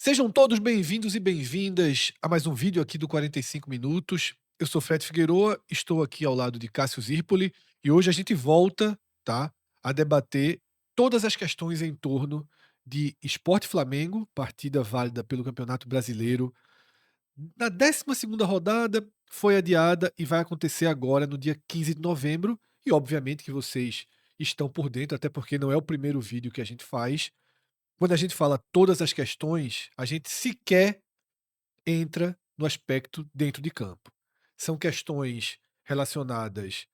Sejam todos bem-vindos e bem-vindas a mais um vídeo aqui do 45 Minutos. Eu sou Fred Figueroa, estou aqui ao lado de Cássio Zirpoli e hoje a gente volta, tá, a debater todas as questões em torno de Sport e Flamengo, partida válida pelo Campeonato Brasileiro. Na 12ª rodada foi adiada e vai acontecer agora no dia 15 de novembro e obviamente que vocês estão por dentro, até porque não é o primeiro vídeo que a gente faz. Quando a gente fala todas as questões, a gente sequer entra no aspecto dentro de campo. São questões relacionadas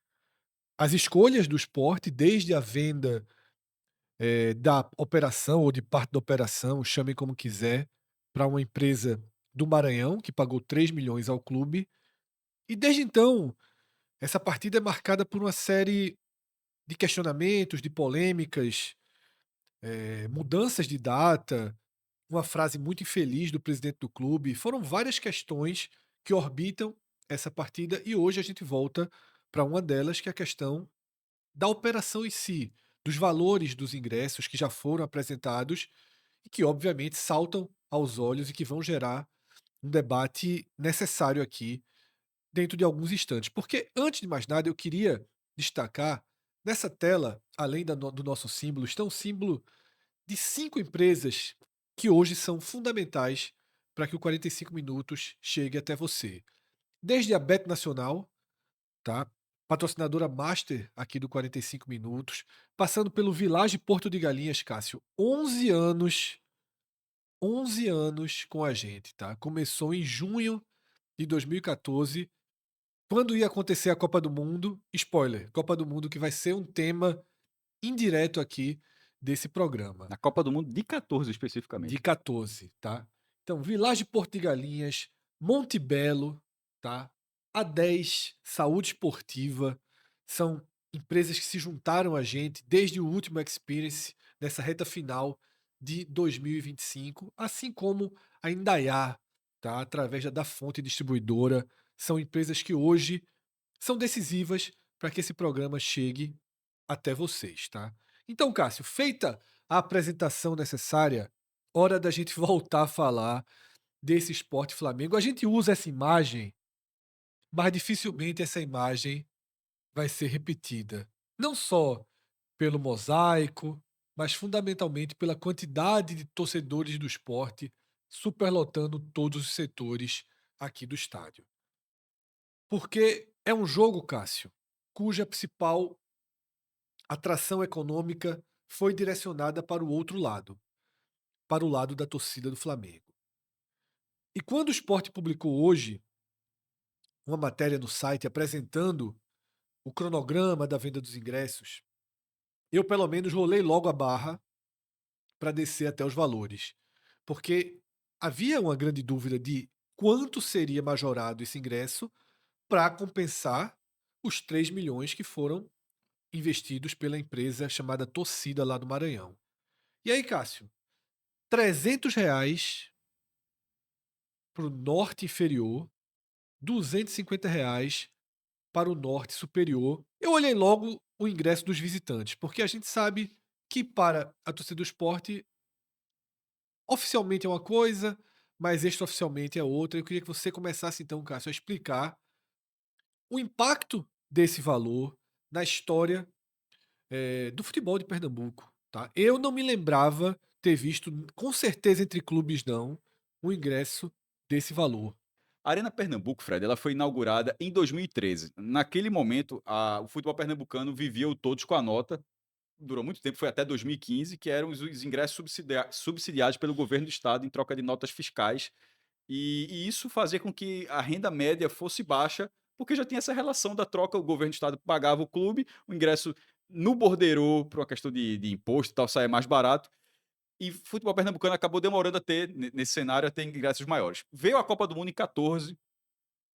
às escolhas do esporte, desde a venda, da operação ou de parte da operação, chamem como quiser, para uma empresa do Maranhão, que pagou 3 milhões ao clube. E desde então, essa partida é marcada por uma série de questionamentos, de polêmicas, mudanças de data, uma frase muito infeliz do presidente do clube. Foram várias questões que orbitam essa partida e hoje a gente volta para uma delas, que é a questão da operação em si, dos valores dos ingressos que já foram apresentados e que, obviamente, saltam aos olhos e que vão gerar um debate necessário aqui dentro de alguns instantes. Porque, antes de mais nada, eu queria destacar nessa tela, além do nosso símbolo, está um símbolo de 5 empresas que hoje são fundamentais para que o 45 minutos chegue até você. Desde a Bet Nacional, tá? Patrocinadora master aqui do 45 minutos, passando pelo Village Porto de Galinhas, Cássio. 11 anos com a gente, tá? Começou em junho de 2014, quando ia acontecer a Copa do Mundo. Spoiler, Copa do Mundo que vai ser um tema indireto aqui desse programa. Na Copa do Mundo de 14 De especificamente. 14, tá. Então, Village Porto de Galinhas, Monte Belo, tá, A10 Saúde Esportiva, são empresas que se juntaram a gente desde o último Experience, nessa reta final de 2025, assim como a Indaiá, tá, através da Fonte Distribuidora, são empresas que hoje são decisivas para que esse programa chegue até vocês, tá. Então, Cássio, feita a apresentação necessária, hora da gente voltar a falar desse Sport Flamengo. A gente usa essa imagem, mas dificilmente essa imagem vai ser repetida. Não só pelo mosaico, mas fundamentalmente pela quantidade de torcedores do esporte superlotando todos os setores aqui do estádio. Porque é um jogo, Cássio, cuja principal atração econômica foi direcionada para o outro lado, para o lado da torcida do Flamengo. E quando o Sport publicou hoje uma matéria no site apresentando o cronograma da venda dos ingressos, eu pelo menos rolei logo a barra para descer até os valores, porque havia uma grande dúvida de quanto seria majorado esse ingresso para compensar os 3 milhões que foram investidos pela empresa chamada Torcida lá do Maranhão. E aí, Cássio, R$ 300 para o norte inferior, R$ 250 para o norte superior. Eu olhei logo o ingresso dos visitantes, porque a gente sabe que para a torcida do esporte, oficialmente é uma coisa, mas extraoficialmente é outra. Eu queria que você começasse então, Cássio, a explicar o impacto desse valor na história, do futebol de Pernambuco, tá. Eu não me lembrava ter visto, com certeza entre clubes não, um ingresso desse valor. A Arena Pernambuco, Fred, ela foi inaugurada em 2013. Naquele momento, o futebol pernambucano vivia o todos com a nota, durou muito tempo, foi até 2015, que eram os ingressos subsidiados pelo governo do estado em troca de notas fiscais, e isso fazia com que a renda média fosse baixa, porque já tinha essa relação da troca, o governo do estado pagava o clube, o ingresso no borderô, por uma questão de imposto e tal, saia mais barato. E futebol pernambucano acabou demorando a ter, nesse cenário, a ter ingressos maiores. Veio a Copa do Mundo em 14.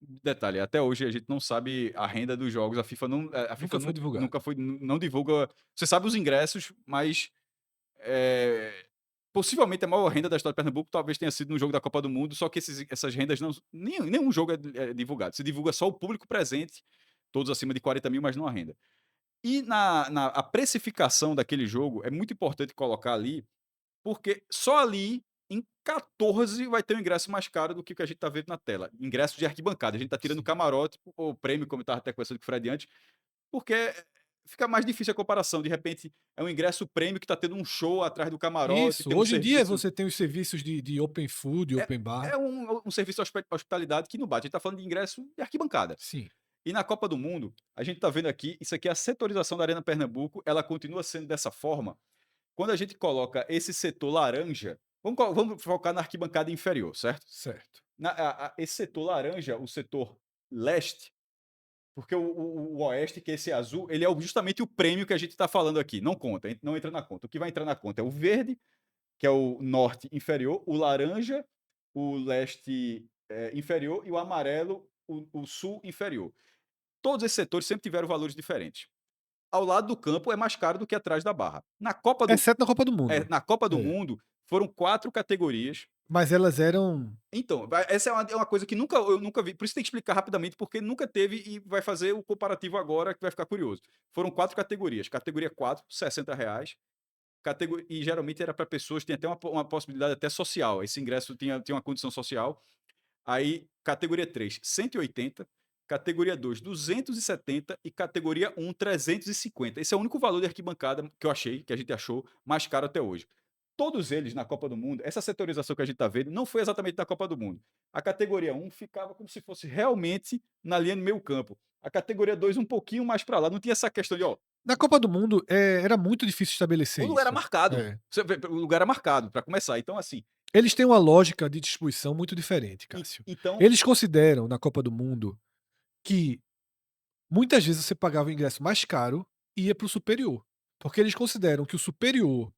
Detalhe, até hoje a gente não sabe a renda dos jogos, a FIFA Nunca foi divulgado. nunca foi, não divulga. Você sabe os ingressos, mas possivelmente a maior renda da história de Pernambuco talvez tenha sido no jogo da Copa do Mundo, só que essas rendas não. Nenhum jogo é divulgado. Se divulga só o público presente, todos acima de 40 mil, mas não a renda. E a precificação daquele jogo é muito importante colocar ali, porque só ali, em 14 vai ter um ingresso mais caro do que o que a gente tá vendo na tela. Ingresso de arquibancada. A gente tá tirando Sim. camarote ou prêmio, como eu estava até conversando com o Fred antes, porque fica mais difícil a comparação. De repente, é um ingresso prêmio que tá tendo um show atrás do camarote, Isso. tem um Hoje em dia serviço. você tem os serviços de open food, É, open bar. é um serviço de hospitalidade que não bate. A gente tá falando de ingresso de arquibancada. Sim. E na Copa do Mundo, a gente tá vendo aqui, isso aqui é a setorização da Arena Pernambuco, ela continua sendo dessa forma. Quando a gente coloca esse setor laranja, vamos focar na arquibancada inferior, certo? Certo. Esse setor laranja, o setor leste, porque o oeste, que é esse azul, ele é justamente o prêmio que a gente está falando aqui. Não conta, não entra na conta. O que vai entrar na conta é o verde, que é o norte inferior, o laranja, o leste inferior, e o amarelo, o sul inferior. Todos esses setores sempre tiveram valores diferentes. Ao lado do campo é mais caro do que atrás da barra. Exceto na Copa do Mundo. Na Copa do É. Mundo, foram 4 categorias. Mas elas eram. Então, essa é uma coisa que eu nunca vi. Por isso tem que explicar rapidamente, porque nunca teve e vai fazer o comparativo agora, que vai ficar curioso. Foram 4 categorias. Categoria 4, R$ 60. E geralmente era para pessoas, tinha até uma possibilidade até social. Esse ingresso tinha uma condição social. Aí, categoria 3, 180. Categoria 2, 270. E categoria 1, 350. Esse é o único valor de arquibancada que eu achei, que a gente achou, mais caro até hoje. Todos eles na Copa do Mundo, essa setorização que a gente está vendo, não foi exatamente na Copa do Mundo. A categoria 1 ficava como se fosse realmente na linha do meio campo. A categoria 2 um pouquinho mais para lá. Não tinha essa questão de, ó, Na Copa do Mundo, era muito difícil o estabelecer lugar era isso. marcado. É. O lugar era marcado, para começar. Então, assim, Eles têm uma lógica de distribuição muito diferente, Cássio. então, Eles consideram, na Copa do Mundo, que muitas vezes você pagava o ingresso mais caro e ia para o superior. Porque eles consideram que o superior,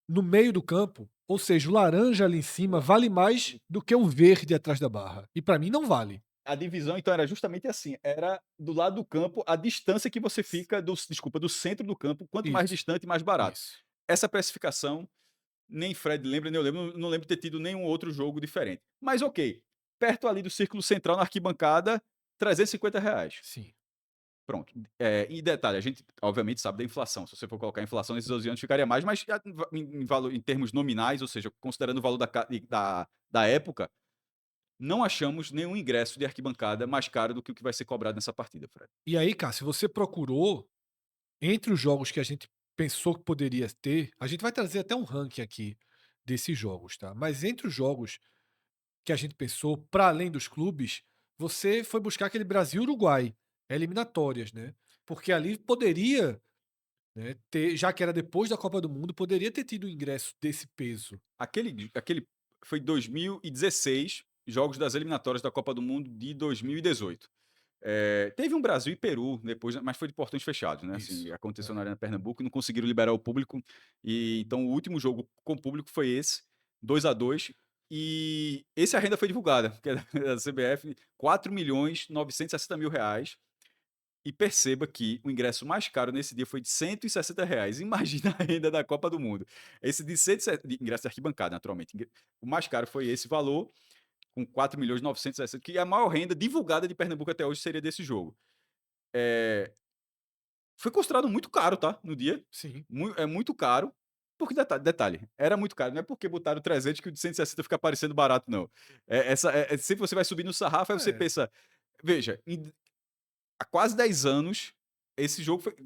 no meio do campo, ou seja, o laranja ali em cima, vale mais do que o verde atrás da barra. E para mim não vale. a divisão então era justamente assim, era do lado do campo, a distância que você fica do centro do campo, quanto mais Isso, distante, mais barato. isso. Essa precificação, nem Fred lembra, nem eu lembro, não lembro de ter tido nenhum outro jogo diferente. Mas ok, perto ali do círculo central na arquibancada, R$ 350. Sim. Pronto. E detalhe, a gente obviamente sabe da inflação. Se você for colocar a inflação nesses 12 anos, ficaria mais, mas em termos nominais, ou seja, considerando o valor da época, não achamos nenhum ingresso de arquibancada mais caro do que o que vai ser cobrado nessa partida, Fred. E aí, Cássio, você procurou, entre os jogos que a gente pensou que poderia ter, a gente vai trazer até um ranking aqui desses jogos, tá? Mas entre os jogos que a gente pensou, para além dos clubes, você foi buscar aquele Brasil-Uruguai, eliminatórias, né? Porque ali poderia, né, ter, já que era depois da Copa do Mundo, poderia ter tido um ingresso desse peso. Aquele foi 2016, jogos das eliminatórias da Copa do Mundo de 2018. Teve um Brasil e Peru depois, mas foi de portões fechados, né? Assim, Isso. aconteceu na É. Arena Pernambuco e não conseguiram liberar o público. E então o último jogo com público foi esse, 2-2. E esse a renda foi divulgada, que é da CBF, 4.960.000 reais. E perceba que o ingresso mais caro nesse dia foi de R$ 160. Imagina a renda da Copa do Mundo. Esse de 160, de ingresso de arquibancada, naturalmente. O mais caro foi esse valor, com 4.960.000, que a maior renda divulgada de Pernambuco até hoje seria desse jogo. Foi considerado muito caro, tá? No dia. Sim. É muito caro. Porque, detalhe, era muito caro. Não é porque botaram 300 que o de 160 fica parecendo barato, não. Sempre você vai subir no sarrafo, aí você É. pensa. Veja, há quase 10 anos, esse jogo foi.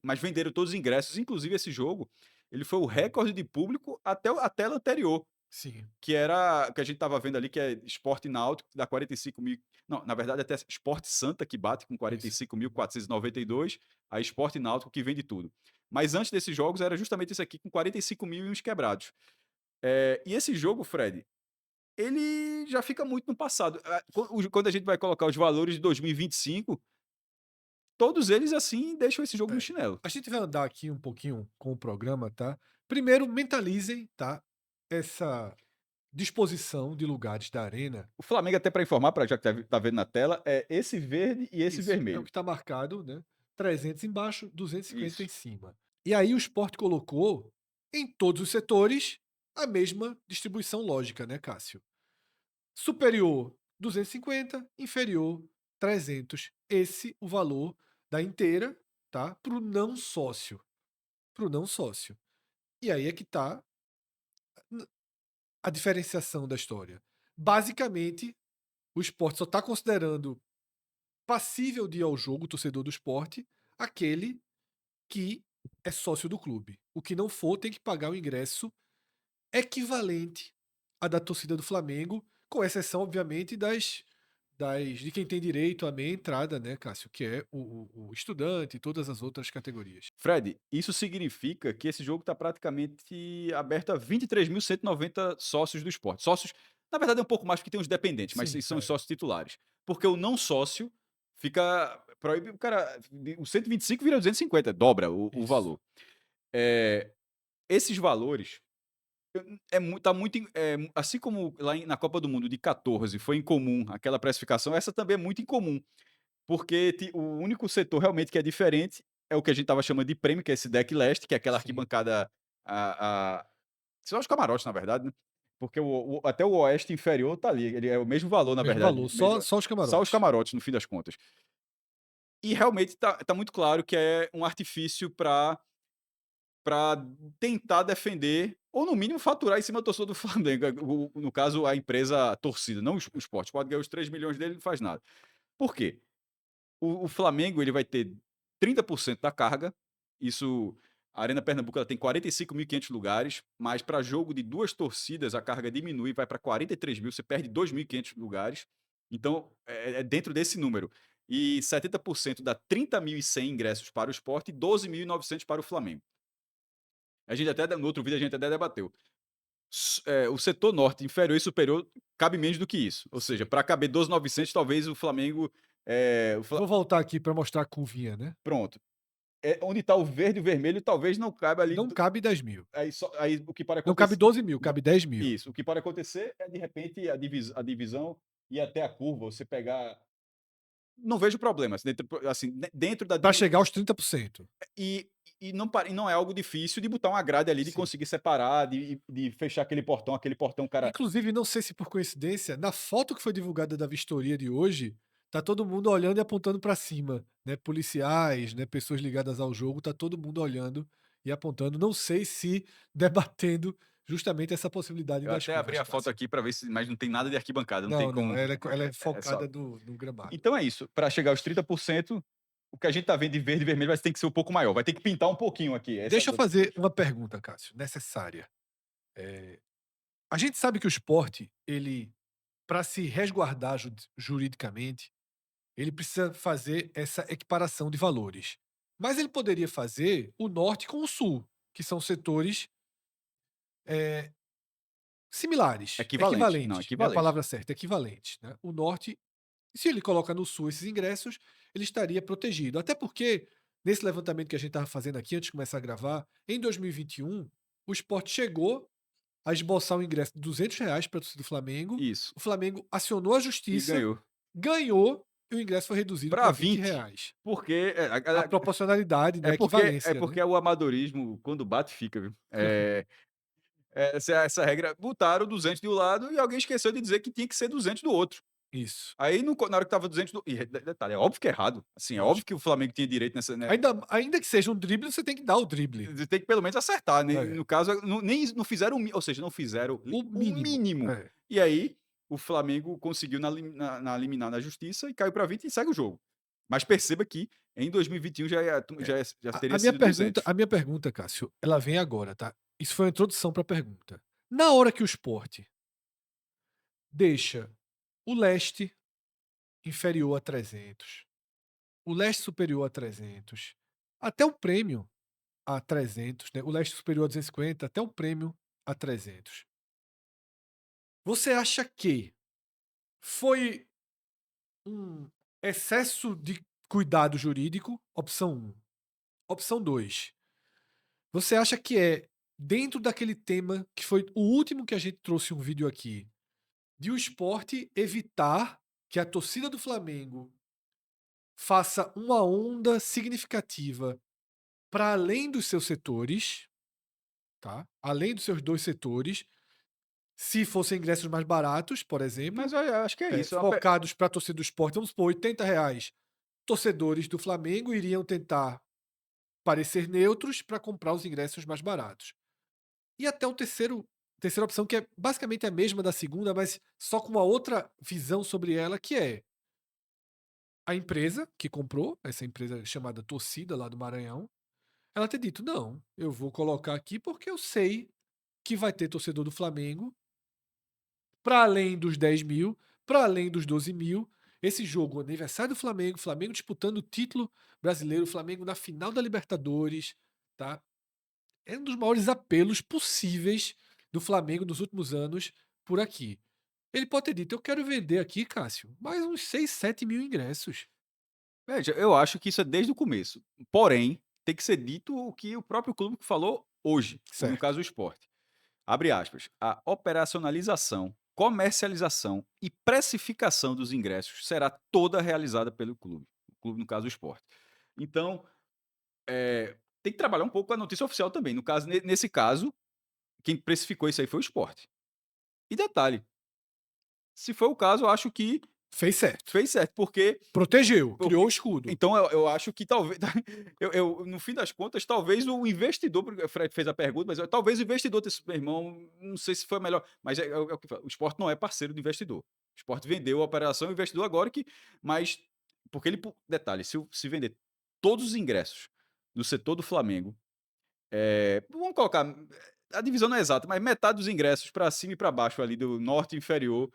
Mas venderam todos os ingressos, inclusive esse jogo. Ele foi o recorde de público até a tela anterior, Sim. que era que a gente estava vendo ali, que é Esporte Náutico, que dá 45 mil. Não, na verdade, até Esporte Santa, que bate com Isso. 45.492, a Esporte Náutico, que vende tudo. Mas antes desses jogos, era justamente esse aqui, com 45 mil e uns quebrados. E esse jogo, Fred, ele já fica muito no passado. Quando a gente vai colocar os valores de 2025, todos eles, assim, deixam esse jogo no É. chinelo. A gente vai andar aqui um pouquinho com o programa, tá? Primeiro, mentalizem, tá? Essa disposição de lugares da arena. O Flamengo, até para informar, para já que tá vendo na tela, é esse verde e esse Isso, é o vermelho. que está marcado, né? 300 embaixo, 250 em Isso. cima. E aí o Sport colocou em todos os setores a mesma distribuição lógica, né, Cássio? Superior 250, inferior 300. Esse o valor da inteira, tá? Para o não sócio. Para o não sócio. E aí é que tá. a diferenciação da história? Basicamente, o Sport só está considerando passível de ir ao jogo, o torcedor do Sport, aquele que é sócio do clube. O que não for tem que pagar o ingresso equivalente à da torcida do Flamengo, com exceção, obviamente, de quem tem direito à meia entrada, né, Cássio? Que é o estudante e todas as outras categorias. Fred, isso significa que esse jogo está praticamente aberto a 23.190 sócios do esporte. Sócios, na verdade é um pouco mais porque tem os dependentes, mas Sim, esses são os é. sócios titulares. Porque o não sócio fica proíbe o cara, o 125 vira 250, dobra o Isso. valor. Esses valores tá muito, assim como lá na Copa do Mundo de 14 foi incomum aquela precificação, essa também é muito incomum. Porque o único setor realmente que é diferente é o que a gente estava chamando de prêmio, que é esse deck leste, que é aquela Sim. arquibancada, são os camarotes, na verdade, né, porque até o oeste inferior tá ali, ele é o mesmo valor, na Mesmo verdade, valor, só, mesmo só os só os camarotes. camarotes, no fim das contas. E realmente tá muito claro que é um artifício para tentar defender, ou no mínimo faturar em cima do torcedor do Flamengo, no caso a empresa a torcida, não o esporte, pode ganhar os 3 milhões dele, não faz nada. Por quê? O Flamengo ele vai ter 30% da carga, isso a Arena Pernambuco ela tem 45.500 lugares, mas para jogo de duas torcidas a carga diminui, vai para 43.000, você perde 2.500 lugares, então é dentro desse número. E 70% dá 30.100 ingressos para o Sport e 12.900 para o Flamengo. A gente até, no outro vídeo a gente até debateu. O setor norte inferior e superior cabe menos do que isso, ou seja, Sim. para caber 12.900 talvez o Flamengo... Vou voltar aqui para mostrar a curvinha, né? Pronto. Onde está o verde e o vermelho, talvez não caiba ali. Não cabe 10.000. Aí o que pode Não cabe acontecer. 12.000, cabe 10.000. Isso. O que pode acontecer é, de repente, a divisão ir até a curva, você pegar. Não vejo problema. Dentro da Para divisão. chegar aos 30%. E não é algo difícil de botar uma grade ali, de Sim. conseguir separar, de fechar aquele portão, cara. Inclusive, não sei se por coincidência, na foto que foi divulgada da vistoria de hoje, tá todo mundo olhando e apontando para cima, né? Policiais, né? Pessoas ligadas ao jogo, tá todo mundo olhando e apontando. Não sei se debatendo justamente essa possibilidade Eu das até abri curvas, a foto Cássio. aqui para ver se. Mas não tem nada de arquibancada, não tem Não, não, como. ela é É só. focada no gramado. Então é isso. Para chegar aos 30%, o que a gente tá vendo de verde e vermelho vai ter que ser um pouco maior. Vai ter que pintar um pouquinho aqui. Deixa eu fazer uma pergunta, Cássio, necessária. A gente sabe que o esporte, ele, para se resguardar juridicamente, ele precisa fazer essa equiparação de valores. Mas ele poderia fazer o norte com o sul, que são setores similares, Equivalente. Não, equivalentes, né? A equivalente. palavra certa, equivalentes. Né? O norte, se ele coloca no sul esses ingressos, ele estaria protegido. Até porque, nesse levantamento que a gente estava fazendo aqui antes de começar a gravar, em 2021, o esporte chegou a esboçar um ingresso de R$ 200 para a torcida do Flamengo. Isso. O Flamengo acionou a E justiça, ganhou. ganhou e o ingresso foi reduzido Para para R$ 20. 20. Porque. A proporcionalidade, né, É a porque, equivalência, né. o amadorismo, quando bate, fica, viu? Essa regra. Botaram 200 de um lado e alguém esqueceu de dizer que tinha que ser 200 do outro. Isso, Aí, na hora que tava 200 do. E detalhe, é óbvio que é errado. Assim, é óbvio lógico. que o Flamengo tinha direito nessa. Né, Ainda que seja um drible, você tem que dar o drible. tem que pelo menos acertar, né? É, No caso, nem não fizeram, ou seja, não fizeram o o mínimo. mínimo. É. E aí, o Flamengo conseguiu na liminar na justiça e caiu para 20 e segue o jogo. Mas perceba que em 2021 já teria sido 200. A minha pergunta, Cássio, ela vem agora, tá. Isso foi uma introdução para a pergunta. Na hora que o sport deixa o leste inferior a 300, o leste superior a 300, até o prêmio a 300, né, o leste superior a 250, até o prêmio a 300. Você acha que foi um excesso de cuidado jurídico? Opção um. Opção 2. Você acha que é dentro daquele tema que foi o último que a gente trouxe um vídeo aqui, de o esporte evitar que a torcida do Flamengo faça uma onda significativa para além dos seus setores, tá? Além dos seus dois setores, se fossem ingressos mais baratos, por Mas exemplo, eu acho que é isso. focados para a torcida do esporte, vamos supor, R$ 80, torcedores do Flamengo iriam tentar parecer neutros para comprar os ingressos mais baratos. E até o terceira opção que é basicamente a mesma da segunda, mas só com uma outra visão sobre ela, que é a empresa que comprou, essa empresa chamada Torcida lá do Maranhão, ela ter dito: "Não, eu vou colocar aqui porque eu sei que vai ter torcedor do Flamengo para além dos 10.000, para além dos 12.000. Esse jogo, aniversário do Flamengo, Flamengo disputando o título brasileiro, Flamengo na final da Libertadores, tá? É um dos maiores apelos possíveis do Flamengo nos últimos anos por aqui. Ele pode ter dito: eu quero vender aqui, Cássio, mais uns 6, 7 mil ingressos. Veja, eu acho que isso é desde o começo. Porém, tem que ser dito o que o próprio clube falou hoje, no Certo. caso do Sport. Abre aspas. A operacionalização, comercialização e precificação dos ingressos será toda realizada pelo clube. O clube, no caso, o Sport. Então, tem que trabalhar um pouco com a notícia oficial também. No caso, nesse caso, quem precificou isso aí foi o Sport. E detalhe, se for o caso, eu acho que Fez certo. fez certo, porque Protegeu, criou Porque o escudo. então eu acho que talvez eu no fim das contas, talvez o investidor, porque o Fred fez a pergunta, mas talvez o investidor desse meu irmão, não sei se foi melhor, mas é o que eu falo, o Sport não é parceiro do investidor. O Sport vendeu a operação, o investidor agora que mas porque ele detalhe, se vender todos os ingressos do setor do Flamengo, vamos colocar, a divisão não é exata, mas metade dos ingressos para cima e para baixo ali do norte inferior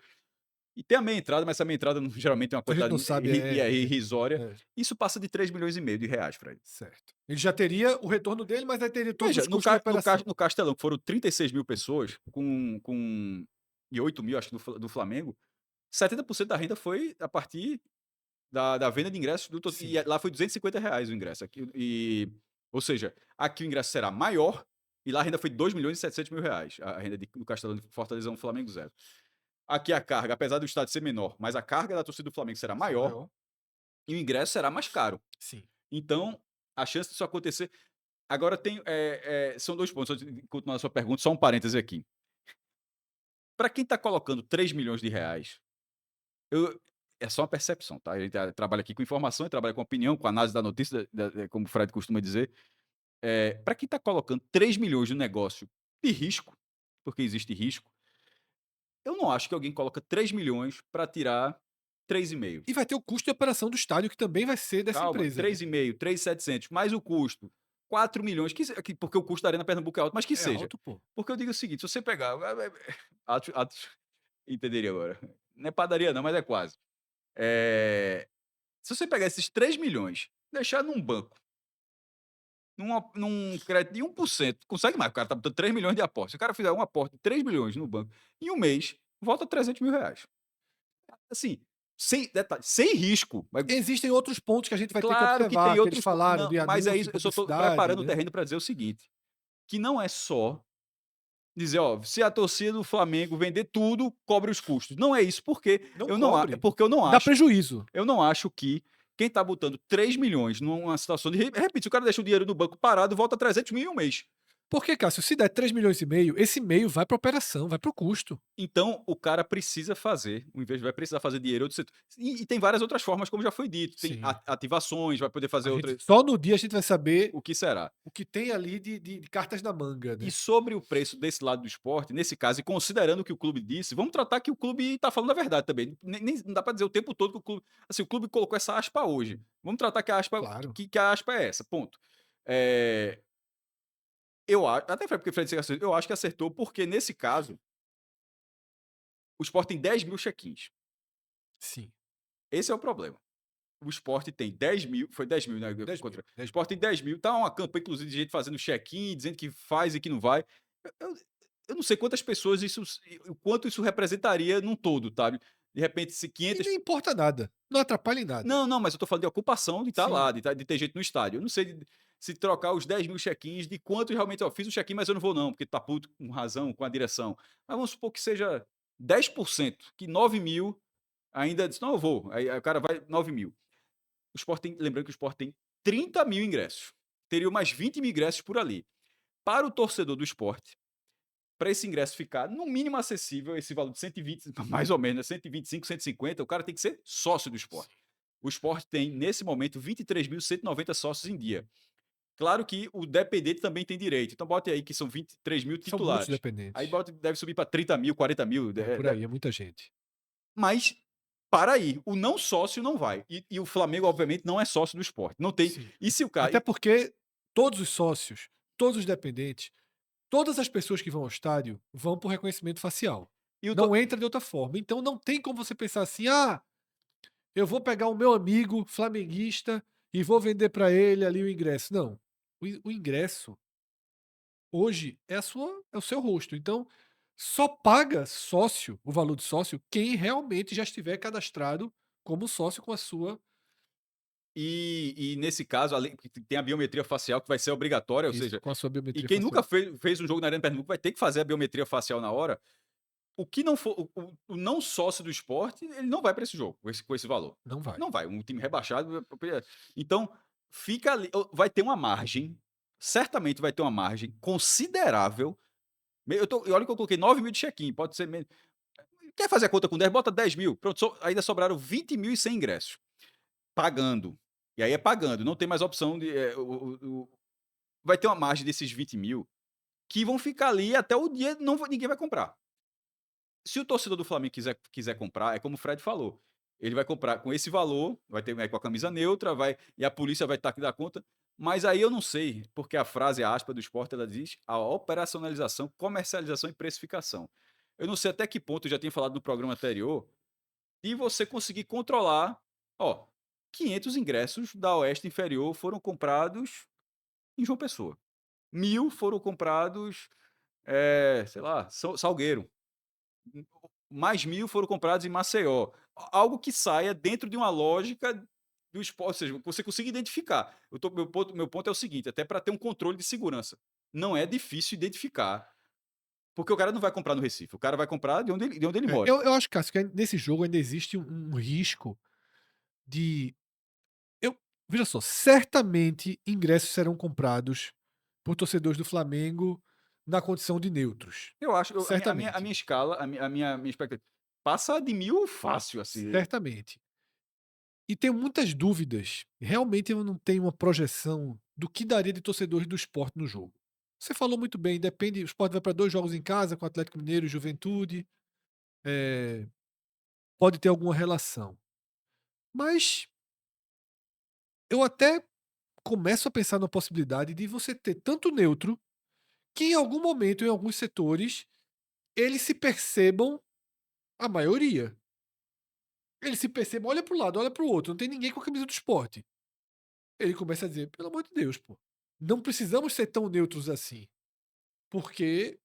e tem a meia entrada, mas essa meia entrada geralmente é uma A gente quantidade não sabe, irrisória. é, Isso passa de 3,5 milhões de reais, Fred. certo. Ele já teria o retorno dele, mas aí teria todos Veja, os custos de operação. no Castelão, que foram 36 mil pessoas, e 8 mil, acho que do Flamengo, 70% da renda foi a partir da venda de ingressos. Sim. E lá foi R$ 250 o ingresso. Ou seja, aqui o ingresso será maior, e lá a renda foi 2.700.000 reais. A renda do Castelão de Fortaleza 1, Flamengo 0. Aqui a carga, apesar do estádio ser menor, mas a carga da torcida do Flamengo será Ser maior maior. e o ingresso será mais caro. Sim. Então, a chance disso acontecer. Agora tem. São dois pontos. Antes de continuar a sua pergunta, só um parêntese aqui. Para quem está colocando 3 milhões de reais, é só uma percepção, tá? A gente trabalha aqui com informação, trabalha com opinião, com análise da notícia, como o Fred costuma dizer. Para quem está colocando 3 milhões no negócio de risco, porque existe risco, eu não acho que alguém coloca 3 milhões para tirar 3,5. E vai ter o custo de operação do estádio, que também vai ser dessa Calma, empresa, né? 3,5, 3,700, mais o custo, 4 milhões, porque o custo da Arena Pernambuco é alto, mas que É seja. alto, pô. Porque eu digo o seguinte, se você pegar, Atos entenderia agora, não é padaria não, mas é quase. Se você pegar esses 3 milhões, deixar num banco, num crédito de 1%, consegue mais, o cara tá botando 3 milhões de aposta, se o cara fizer uma aposta de 3 milhões no banco, em um mês, volta 300 mil reais. Assim, sem detalhe, sem risco, mas Existem outros pontos que a gente vai ter que claro que tem observar, que eles outros falaram não, de mas é anúncio isso, e eu só tô publicidade, preparando o né? terreno para dizer o seguinte, que não é só dizer, ó, se a torcida do Flamengo vender tudo, cobre os custos. Não é isso, Não cobre. porque Dá prejuízo. eu não acho que quem tá botando 3 milhões numa situação de repito, se o cara deixa o dinheiro no banco parado, volta 300 mil em um mês. Porque, Cássio, se der 3,5 milhões, esse meio vai para operação, vai para o custo. Então, o cara precisa fazer, o investimento vai precisar fazer dinheiro do setor. E tem várias outras formas, como já foi dito. Tem Sim. ativações, vai poder fazer A gente, outras. só no dia a gente vai saber O que será? o que tem ali de cartas na manga, E né? sobre o preço desse lado do esporte, nesse caso, e considerando o que o clube disse, vamos tratar que o clube está falando a verdade também. Não dá para dizer o tempo todo que o clube. Assim, o clube colocou essa aspa hoje. Vamos tratar que a aspa, Claro. que a aspa é essa. Ponto. É, eu acho. Até foi porque o Fred disse que acertou, eu acho que acertou, porque nesse caso, o esporte tem 10 mil check-ins. Sim. Esse é o problema. O esporte tem 10 mil, foi 10 mil, né? 10 mil. O esporte tem 10 mil, tá uma campanha, inclusive, de gente fazendo check-in, dizendo que faz e que não vai. Eu, eu não sei quantas pessoas isso, o quanto isso representaria num todo, sabe? De repente, se E 500. nem importa nada. Não atrapalha em nada. Não, não, mas eu tô falando de ocupação de estar Sim. lá, de ter gente no estádio. Eu não sei se trocar os 10 mil check-ins, de quanto realmente, ó, fiz o check-in, mas eu não vou não, porque tá puto com razão, com a direção. Mas vamos supor que seja 10%, que 9 mil ainda diz, não, eu vou. Aí o cara vai 9 mil. O Sport tem, lembrando que o Sport tem 30 mil ingressos. Teriam mais 20 mil ingressos por ali. Para o torcedor do esporte, para esse ingresso ficar no mínimo acessível, esse valor de 120, mais ou menos, 125, 150, o cara tem que ser sócio do esporte. O esporte tem, nesse momento, 23.190 sócios em dia. Claro que o dependente também tem direito. Então bote aí que são 23.000 São muitos titulares. Aí dependentes. bote, deve subir para 30.000, 40.000. É por aí, é muita gente. Mas para aí, o não sócio não vai. E o Flamengo, obviamente, não é sócio do Sport. Não tem. Sim. E se o cara. Até porque todos os sócios, todos os dependentes, todas as pessoas que vão ao estádio vão por reconhecimento facial. E o Não entra de outra forma. Então não tem como você pensar assim: "Ah, eu vou pegar o meu amigo flamenguista e vou vender para ele ali o ingresso". Não. O ingresso hoje é o seu rosto. Então, só paga sócio, o valor de sócio, quem realmente já estiver cadastrado como sócio com a sua E nesse caso, além que tem a biometria facial que vai ser obrigatória, ou isso, seja, com a sua e biometria quem nunca facial. fez um jogo na Arena Pernambuco vai ter que fazer a biometria facial na hora. O que não for o não sócio do esporte, ele não vai para esse jogo com esse valor. Não vai. Não vai, um time rebaixado. Então, fica ali, vai ter uma margem, certamente vai ter uma margem considerável. E olha que eu coloquei 9.000 de check-in, pode ser menos. Quer fazer a conta com 10? Bota 10.000. Pronto, ainda sobraram 20.100 ingressos. Pagando. E aí é pagando, não tem mais opção de. Vai ter uma margem desses 20.000 que vão ficar ali até o dia, não, ninguém vai comprar. Se o torcedor do Flamengo quiser comprar, é como o Fred falou. Ele vai comprar com esse valor, vai ter com a camisa neutra, e a polícia vai estar aqui da conta. Mas aí eu não sei, porque a frase, a aspa do esporte, ela diz a operacionalização, comercialização e precificação. Eu não sei até que ponto, eu já tinha falado no programa anterior, de você conseguir controlar. Ó, 500 ingressos da Oeste Inferior foram comprados em João Pessoa. 1.000 foram comprados, sei lá, Salgueiro. Mais 1.000 foram comprados em Maceió. Algo que saia dentro de uma lógica do esporte, ou seja, que você consiga identificar. Meu ponto é o seguinte, até para ter um controle de segurança. Não é difícil identificar, porque o cara não vai comprar no Recife, o cara vai comprar de onde ele É, mora. eu acho, Cássio, que nesse jogo ainda existe um risco de eu veja só, certamente ingressos serão comprados por torcedores do Flamengo na condição de neutros. Eu acho, a minha Certamente, escala, a minha expectativa, passa de 1.000 fácil, assim. certamente. E tenho muitas dúvidas. Realmente eu não tenho uma projeção do que daria de torcedores do Sport no jogo. Você falou muito bem, depende, o Sport vai para 2 jogos em casa com o Atlético Mineiro e Juventude, eh, pode ter alguma relação. Mas eu até começo a pensar na possibilidade de você ter tanto neutro, que em algum momento, em alguns setores, eles se percebam a maioria. Eles se percebam, olha para um lado, olha para o outro, não tem ninguém com a camisa do Sport. Ele começa a dizer: "Pelo amor de Deus, pô, não precisamos ser tão neutros assim, porque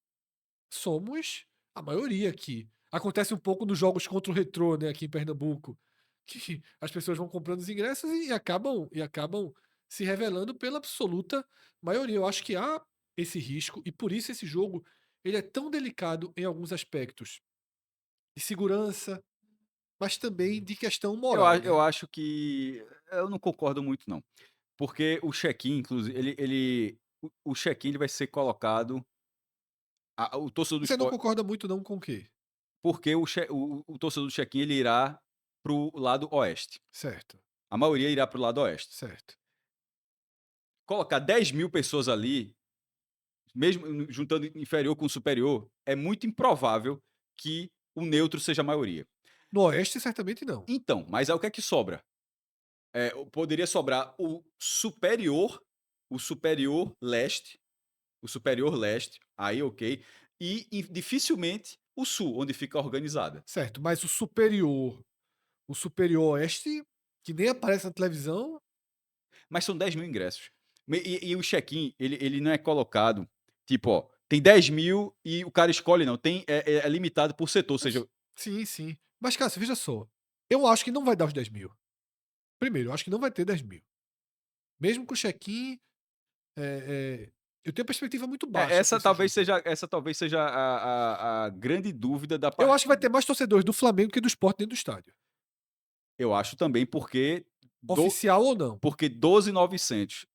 somos a maioria aqui". Acontece um pouco nos jogos contra o Retrô, né, aqui em Pernambuco, que as pessoas vão comprando os ingressos e acabam se revelando pela absoluta maioria. Eu acho que há esse risco e por isso esse jogo, ele é tão delicado em alguns aspectos, de segurança, mas também de questão moral, Eu né. acho que eu não concordo muito não, porque o check-in, inclusive, o check-in ele vai ser colocado, o torcedor do Você não esporte, concorda muito não com o quê? porque o torcedor do check-in ele irá para o lado oeste. Certo, A maioria irá para o lado oeste. certo. Colocar 10.000 pessoas ali, mesmo juntando inferior com superior, é muito improvável que o neutro seja a maioria. No oeste certamente não. Então, mas aí o que é que sobra? Poderia sobrar o leste, o superior leste, aí ok, e dificilmente o sul, onde fica organizada. Certo, mas o superior oeste, que nem aparece na televisão, Mas são 10.000 ingressos. E o check-in, ele não é colocado, tipo, ó, tem 10.000 e o cara escolhe não, é limitado por setor, ou eu s seja, sim, sim. Mas Cássio, veja só, eu acho que não vai dar os 10.000. Primeiro, eu acho que não vai ter 10.000. Mesmo com o check-in, eu tenho perspectiva muito baixa para esse jogo. essa talvez seja a grande dúvida da Eu acho que vai partida. ter mais torcedores do Flamengo que do Sport dentro do estádio, Eu acho também oficial ou não. porque 12.900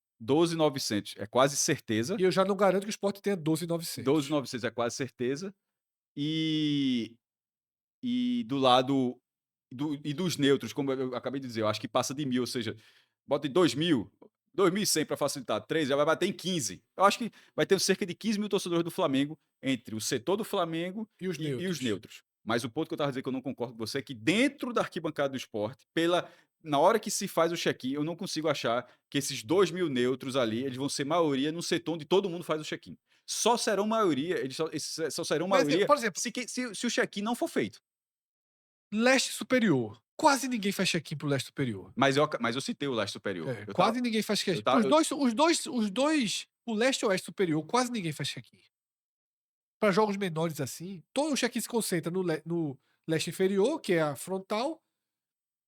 é quase certeza, E eu já não garanto que o Sport tenha 12.900. 12.900 é quase certeza, e do lado dos neutros, como eu acabei de dizer, eu acho que passa de 1.000, ou seja, bota 2.000, 2.100 para facilitar, 13, já vai bater em 15. Eu acho que vai ter cerca de 15 mil torcedores do Flamengo entre o setor do Flamengo E os e os neutros? neutros. Mas o ponto que eu estava dizendo que eu não concordo com você é que dentro da arquibancada do esporte, na hora que se faz o check-in, eu não consigo achar que esses 2.000 neutros ali, eles vão ser maioria no setor onde todo mundo faz o check-in. Só serão maioria, eles só serão Mas, maioria por exemplo, se o check-in não for feito. leste superior. Quase ninguém faz check-in pro leste superior. Mas eu citei o leste superior. É, quase ninguém faz Eu check-in. tava, eu- O leste e o oeste superior, quase ninguém faz check-in. Para jogos menores assim, todo o check-in se concentra no leste inferior, que é a frontal,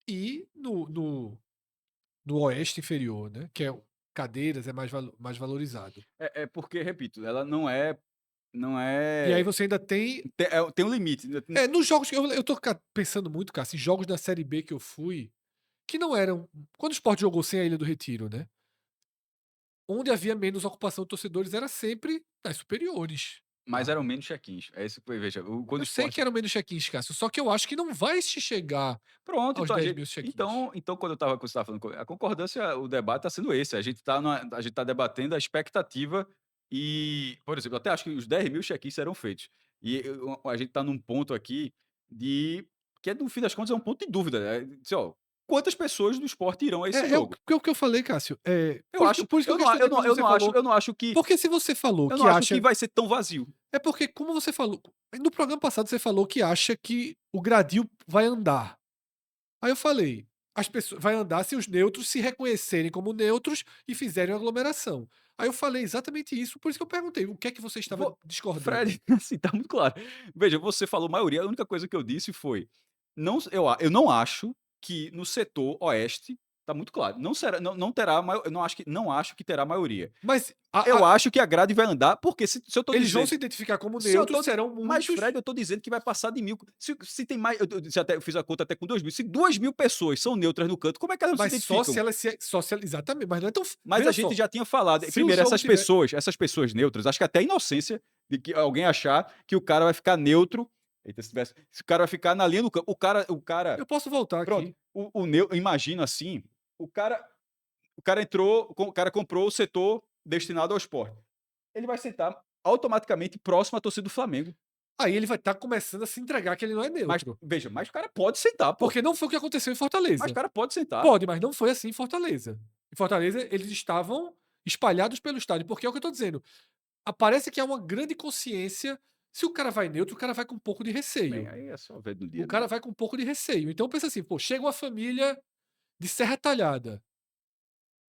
e no oeste inferior, né? Que é cadeiras, é mais valorizado. é porque, repito, ela não E aí é, você ainda tem. tem um limite. Nos jogos que eu tô pensando muito, cara, em jogos da Série B que eu fui, que não eram. Quando o Sport jogou sem a Ilha do Retiro, né? Onde havia menos ocupação de torcedores era sempre nas superiores. Mas Tá? eram menos check-ins. É isso que veja. Quando o Eu sei esporte. que eram menos check-ins, Cássio, só que eu acho que não vai se chegar Pronto, aos então a 10 gente. mil check-ins. Então, quando eu estava você estava falando, a concordância, o debate está sendo esse. A gente tá debatendo a expectativa e, por exemplo, eu até acho que os 10.000 check-ins serão feitos. A gente está num ponto aqui de. Que no fim das contas é um ponto de dúvida. Assim, ó, quantas pessoas do esporte irão a esse jogo? O que eu falei, Cássio. Eu acho, Por isso que eu questionei quando você falou. eu não acho que Porque se você falou eu que não acho que acha. vai ser tão vazio. É porque, como você falou. No programa passado você falou que acha que o gradil vai andar. Aí eu falei, as pessoas vai andar se os neutros se reconhecerem como neutros e fizerem uma aglomeração. Aí eu falei exatamente isso, por isso que eu perguntei, o que é que você estava Vo discordando? Fred, assim, tá muito claro. Veja, você falou maioria, a única coisa que eu disse foi, eu não acho que no setor oeste, tá muito claro, não terá mai não acho que terá maioria. Mas Eu acho que a grade vai andar, porque se eu tô eles vão dizendo se identificar como se eu neutros, tô serão mas muitos, Fred, eu tô dizendo que vai passar de 1.000, se tem mais eu fiz a conta até com 2.000, se 2.000 pessoas são neutras no canto, como é que elas não se mas identificam? só se exatamente, mas não é tão, Mas a veja gente só, já tinha falado. se o Primeiro, jogo tiver, essas pessoas neutras, acho que até a inocência de que alguém achar que o cara vai ficar neutro. Eita, se o cara vai ficar na linha do campo. eu posso voltar Pronto. aqui. Eu imagino assim, o cara, o cara comprou o setor destinado ao esporte. Ele vai sentar automaticamente próximo à torcida do Flamengo. Aí ele vai estar começando a se entregar que ele não é Mas, neutro, veja, mas o cara pode sentar, pô. porque não foi o que aconteceu em Mas o Fortaleza. cara pode sentar. Pode, mas não foi assim em Fortaleza. Em Fortaleza eles estavam espalhados pelo estádio, porque é o que eu estou dizendo. Parece que há uma grande consciência. Se o cara vai neutro, o cara vai com um pouco de Bem, receio. aí é só ver no O dia, cara né? vai com um pouco de receio. Então pensa assim, pô, chega uma família de Serra Talhada.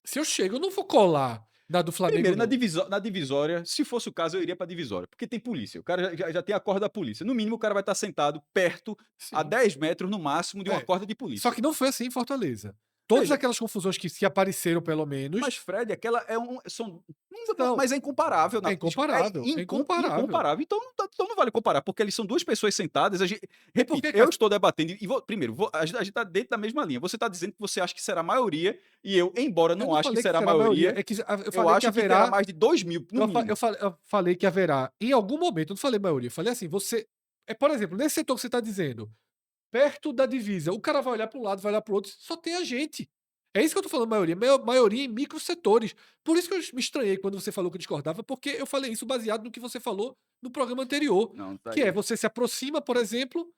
Se eu chego, eu não vou colar na do Flamengo, Primeiro, não. na divisória, se fosse o caso, eu iria pra divisória, porque tem polícia. O cara já tem a corda da polícia. No mínimo, o cara vai estar sentado perto, a Sim. 10 metros no máximo, de uma É. corda de Só polícia. que não foi assim em Fortaleza. Todas Veja, aquelas confusões que apareceram, pelo mas menos, Fred, aquela é um. não. Mas é incomparável. É incomparável. É incomparável. Incomparável. Então não vale comparar, porque eles são duas pessoas sentadas. É Repito, porque, eu Cássio, estou debatendo. Primeiro, a gente está dentro da mesma linha. Você está dizendo que você acha que será maioria, e eu, embora eu não não ache que falei que será será a maioria. maioria, É que eu eu falei que acho que terá haverá. mais de 2.000, no mínimo. Eu falei que haverá, em algum momento, eu não falei maioria, eu falei assim, você. Por exemplo, nesse setor que você está dizendo, perto da divisa, o cara vai olhar para um lado, vai olhar para o outro, só tem a gente. É isso que eu tô falando, maioria. Maioria em microsetores. Por isso que eu me estranhei quando você falou que eu discordava, porque eu falei isso baseado no que você falou no programa anterior. Não, tá Que é, aí. você se aproxima, por exemplo,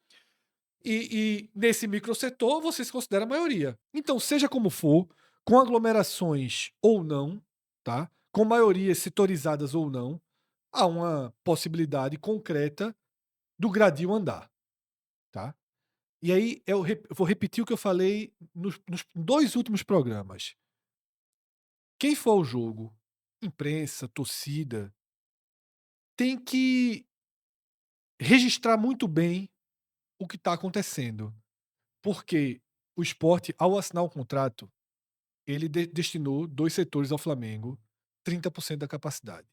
e nesse microsetor você se considera maioria. Então, seja como for, com aglomerações ou não, tá? Com maiorias setorizadas ou não, há uma possibilidade concreta do gradil andar, tá? E aí eu vou repetir o que eu falei nos 2 últimos programas. Quem for ao jogo, imprensa, torcida, tem que registrar muito bem o que está acontecendo, porque o esporte, ao assinar o contrato, ele destinou 2 setores ao Flamengo, 30% da capacidade.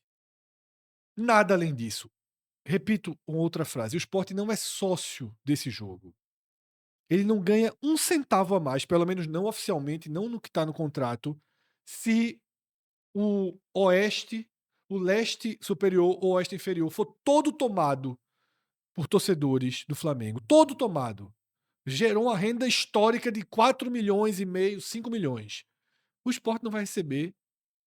Nada além disso. Repito uma outra frase: o esporte não é sócio desse jogo. Ele não ganha um centavo a mais, pelo menos não oficialmente, não no que está no contrato, se o oeste, o leste superior ou oeste inferior for todo tomado por torcedores do Flamengo. Todo tomado. Gerou uma renda histórica de 4 milhões e meio, 5 milhões. O esporte não vai receber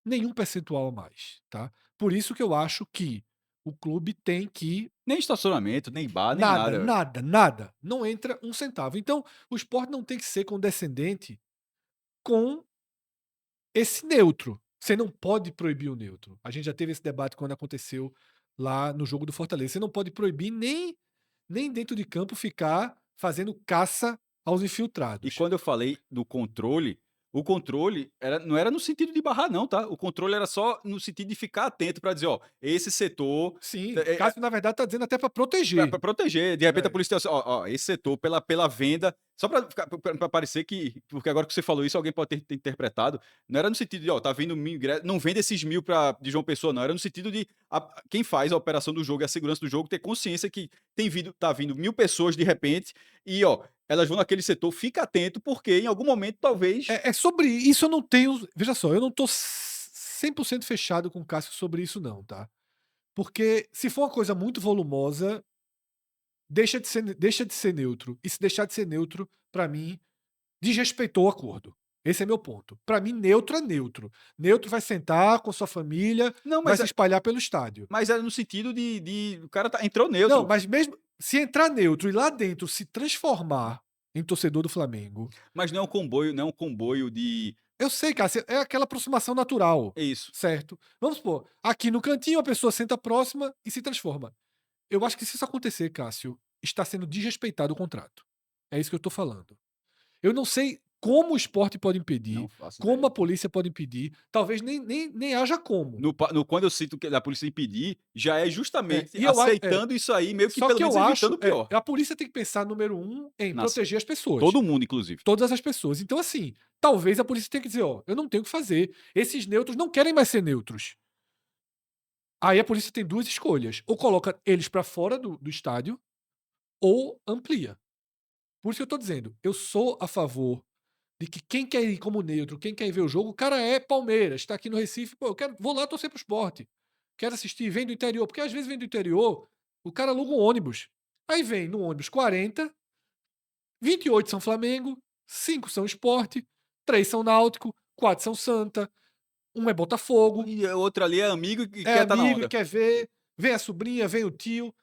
nenhum percentual a mais, tá? Por isso que eu acho que o clube tem que Nem estacionamento, nem bar, nem nada, nada. nada, nada, não entra um centavo. Então, o sport não tem que ser condescendente com esse neutro. Você não pode proibir o neutro. A gente já teve esse debate quando aconteceu lá no jogo do Fortaleza. Você não pode proibir nem dentro de campo ficar fazendo caça aos E infiltrados. quando eu falei do controle, o controle não era no sentido de barrar não, tá? O controle era só no sentido de ficar atento para dizer: "Ó, esse setor Sim, Cássio na verdade está dizendo até para proteger. pra proteger". De repente a É. polícia tem assim: "Ó, esse setor pela venda", só pra parecer que porque agora que você falou isso, alguém pode ter interpretado, não era no sentido de: "Ó, tá vindo 1000 ingressos, não vende esses 1000 de João Pessoa", não, era no sentido de quem faz a operação do jogo e a segurança do jogo ter consciência que tá vindo 1000 pessoas de repente e, ó, elas vão naquele setor, fica atento, porque em algum momento talvez. É sobre isso eu não tenho veja só, eu não tô 100% fechado com o Cássio sobre isso não, tá. Porque se for uma coisa muito volumosa, deixa de ser neutro. E se deixar de ser neutro, para mim, desrespeitou o acordo. Esse é meu ponto. Para mim, neutro é neutro. Neutro vai sentar com sua família, Não, vai se espalhar pelo estádio. mas era no sentido de o cara entrou Não, neutro, mas mesmo se entrar neutro e lá dentro se transformar em torcedor do Flamengo, mas não é um comboio de eu sei, Cássio, é aquela aproximação natural, é isso. certo? Vamos supor, aqui no cantinho a pessoa senta próxima e se transforma. Eu acho que se isso acontecer, Cássio, está sendo desrespeitado o contrato. É isso que eu estou falando. Eu não sei como o esporte pode Não impedir, faço como ideia. a polícia pode impedir, talvez nem haja como. Quando eu sinto que a polícia impedir, já é justamente E eu acho, aceitando isso aí, meio que só pelo que menos eu evitando acho, o pior. a polícia tem que pensar, número um, em Nas proteger as pessoas, todo mundo inclusive. todas as pessoas. Então, assim, talvez a polícia tenha que dizer, ó, eu não tenho o que fazer. Esses neutros não querem mais ser neutros. Aí a polícia tem duas escolhas: ou coloca eles para fora do estádio, ou amplia. Por isso que eu tô dizendo, eu sou a favor de que quem quer ir como neutro, quem quer ir ver o jogo, o cara é Palmeiras, está aqui no Recife, pô, vou lá torcer pro esporte. Quero assistir, vem do interior, porque às vezes vem do interior, o cara aluga um ônibus. Aí vem no ônibus 40, 28 são Flamengo, 5 são Esporte, 3 são Náutico, 4 são Santa, um é Botafogo, E a outra ali é amigo e é quer estar na amigo e onda. quer ver, vem a sobrinha, vem o tio.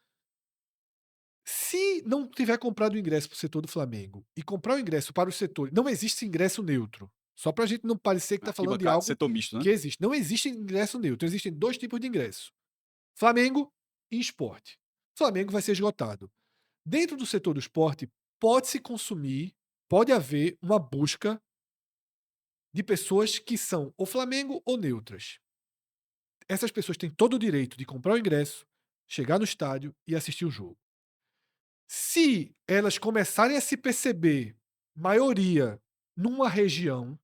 Se não tiver comprado o ingresso para o setor do Flamengo e comprar o ingresso para os setores, não existe ingresso neutro. Só para a gente não parecer que está falando de Arquibancada, algo setor misto, né. que existe. Não existe ingresso neutro. Existem dois tipos de ingresso: Flamengo e esporte. Flamengo vai ser esgotado. Dentro do setor do esporte, pode-se consumir, pode haver uma busca de pessoas que são ou Flamengo ou neutras. Essas pessoas têm todo o direito de comprar o ingresso, chegar no estádio e assistir o jogo. Se elas começarem a se perceber maioria numa região,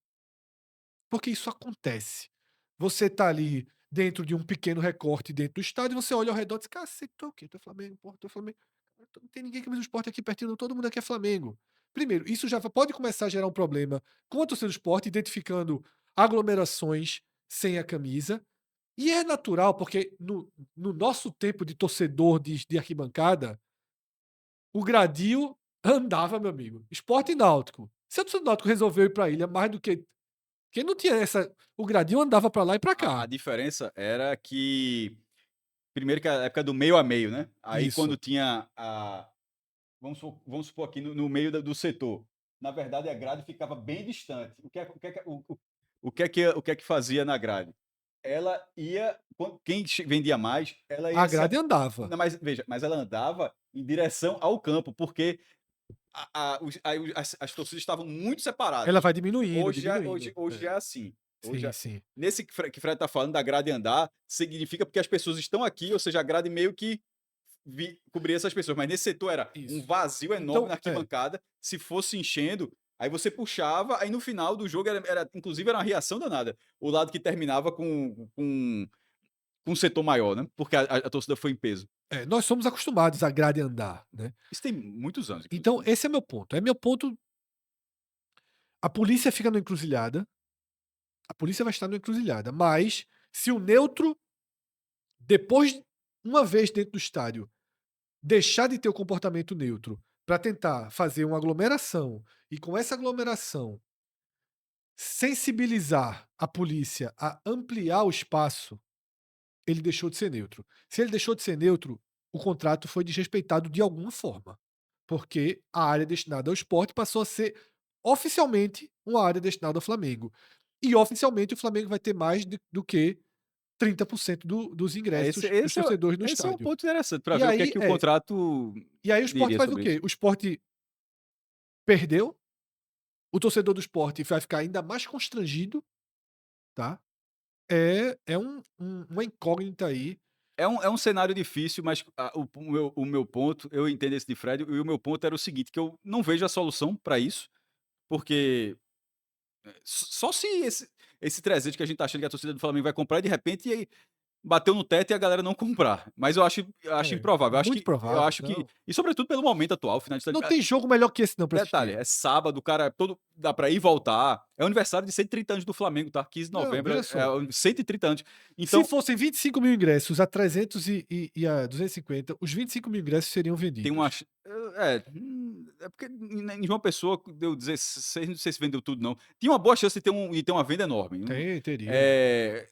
porque isso acontece. Você tá ali dentro de um pequeno recorte dentro do estádio, você olha ao redor e diz: "Cacete, tu é o quê? Tu é Flamengo, porra, tu é Flamengo. Não tem ninguém que mais o esporte aqui pertinho não, todo mundo aqui é Flamengo". Primeiro, isso já pode começar a gerar um problema com a torcida do esporte, identificando aglomerações sem a camisa, e é natural, porque no nosso tempo de torcedor de arquibancada, o Gradil andava, meu amigo. Sport e Náutico. Se o Náutico resolveu ir pra ilha mais do que quem não tinha essa, o Gradil andava pra lá e pra A cá. diferença era que, primeiro que a época do meio a meio, né, aí quando Isso. tinha vamos supor aqui no meio do setor, na verdade a grade ficava bem distante. O que é que fazia na grade? Ela ia quem vendia mais, ela A ia se grade andava. não, mas veja, mas ela andava em direção ao campo, porque as torcidas estavam muito Ela separadas. vai diminuindo, Hoje já hoje diminuindo. hoje É. já é assim. Hoje Sim, já sim. nesse que Fred tá falando da grade andar, significa porque as pessoas estão aqui, ou seja, a grade meio que cobrir essas pessoas, mas nesse setor era um Isso. vazio enorme Então na arquibancada, se fosse enchendo, aí você puxava, aí no final do jogo inclusive era uma reação danada, o lado que terminava com um setor maior, né, porque a torcida foi em peso. nós somos acostumados a grade andar, né. Isso tem muitos anos, Então inclusive. esse é meu ponto. É meu ponto, a polícia fica na encruzilhada, a polícia vai estar na encruzilhada, mas se o neutro, depois, uma vez dentro do estádio, deixar de ter o comportamento neutro para tentar fazer uma aglomeração, e com essa aglomeração sensibilizar a polícia a ampliar o espaço, ele deixou de ser neutro. Se ele deixou de ser neutro, o contrato foi desrespeitado de alguma forma, porque a área destinada ao esporte passou a ser oficialmente uma área destinada ao Flamengo. E oficialmente o Flamengo vai ter mais do que 30% dos É, esse, ingressos dos esse, é, torcedores no esse é um estádio. ponto interessante para E ver o que é aí que o contrato e aí o esporte diria faz o sobre isso. quê? O esporte perdeu, o torcedor do esporte vai ficar ainda mais constrangido, tá? Uma incógnita aí. É um cenário difícil, mas o meu ponto, eu entendo esse de Fred, e o meu ponto era o seguinte, que eu não vejo a solução para isso, porque só se esse 300 que a gente tá achando que a torcida do Flamengo vai comprar, e de repente aí bateu no teto e a galera não comprar. Mas eu acho É, improvável. Eu acho muito que eu provável, acho que não. e sobretudo pelo momento atual, final de Não tem jogo melhor que esse não pra detalhe, assistir. é sábado, o cara todo dá pra ir e voltar. É o aniversário de 130 anos do Flamengo, tá? 15 de Não, novembro, veja só, 130 anos. se Então, fossem 25.000 ingressos a 300 e a 250, os 25.000 ingressos seriam tem uma vendidos. ch é porque em João Pessoa deu 16, não sei se vendeu tudo não. Tinha uma boa chance de ter uma venda enorme. Teria. Eh,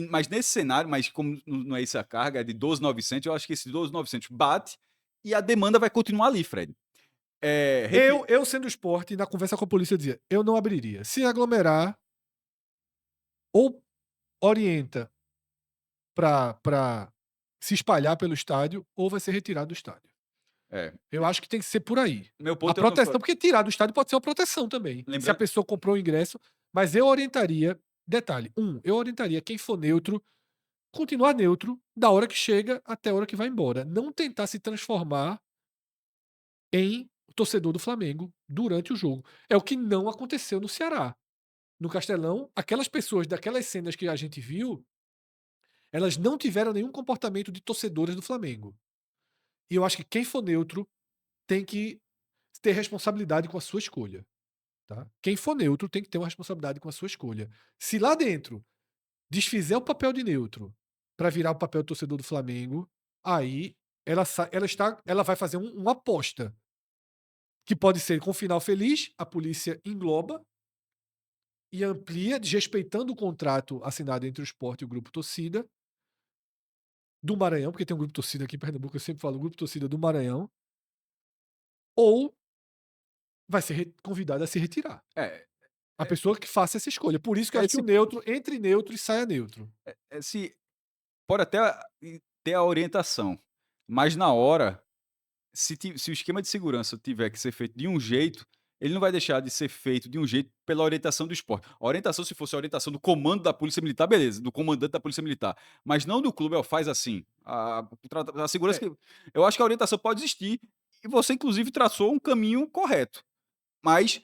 mas nesse cenário, mas como não é essa carga, é de 12.900, eu acho que esse 12.900 bate e a demanda vai continuar ali, Fred. Eu sendo o esporte, na conversa com a polícia, eu dizia: "Eu não abriria. Se aglomerar, ou orienta pra se espalhar pelo estádio, ou vai ser retirado do estádio". É, Eu acho que tem que ser por aí. meu A ponto eu não proteção, porque tirar do estádio pode ser uma proteção também, se a lembrando pessoa comprou o ingresso, mas eu orientaria, detalhe, eu orientaria quem for neutro, continuar neutro da hora que chega até a hora que vai embora. Não tentar se transformar em torcedor do Flamengo durante o jogo. É o que não aconteceu no Ceará. No Castelão, aquelas pessoas daquelas cenas que a gente viu, elas não tiveram nenhum comportamento de torcedores do Flamengo. E eu acho que quem for neutro tem que ter responsabilidade com a sua escolha. Tá? Quem for neutro tem que ter uma responsabilidade com a sua escolha. Se lá dentro desfizer o papel de neutro para virar o papel de torcedor do Flamengo, aí ela vai fazer uma aposta que pode ser com final feliz, a polícia engloba e amplia, desrespeitando o contrato assinado entre o esporte e o grupo torcida do Maranhão, porque tem um grupo torcida aqui em Pernambuco, eu sempre falo grupo torcida do Maranhão, ou vai ser convidada a se retirar. é, A pessoa que faça essa escolha. Por isso que eu acho que o esse neutro entre neutro e saia neutro. esse pode até ter a orientação, mas na hora, se o esquema de segurança tiver que ser feito de um jeito, ele não vai deixar de ser feito de um jeito pela orientação do esporte. A orientação, se fosse a orientação do comando da polícia militar, beleza, do comandante da polícia militar, mas não do clube, faz assim. A segurança É, que eu acho que a orientação pode existir e você inclusive traçou um caminho correto, mas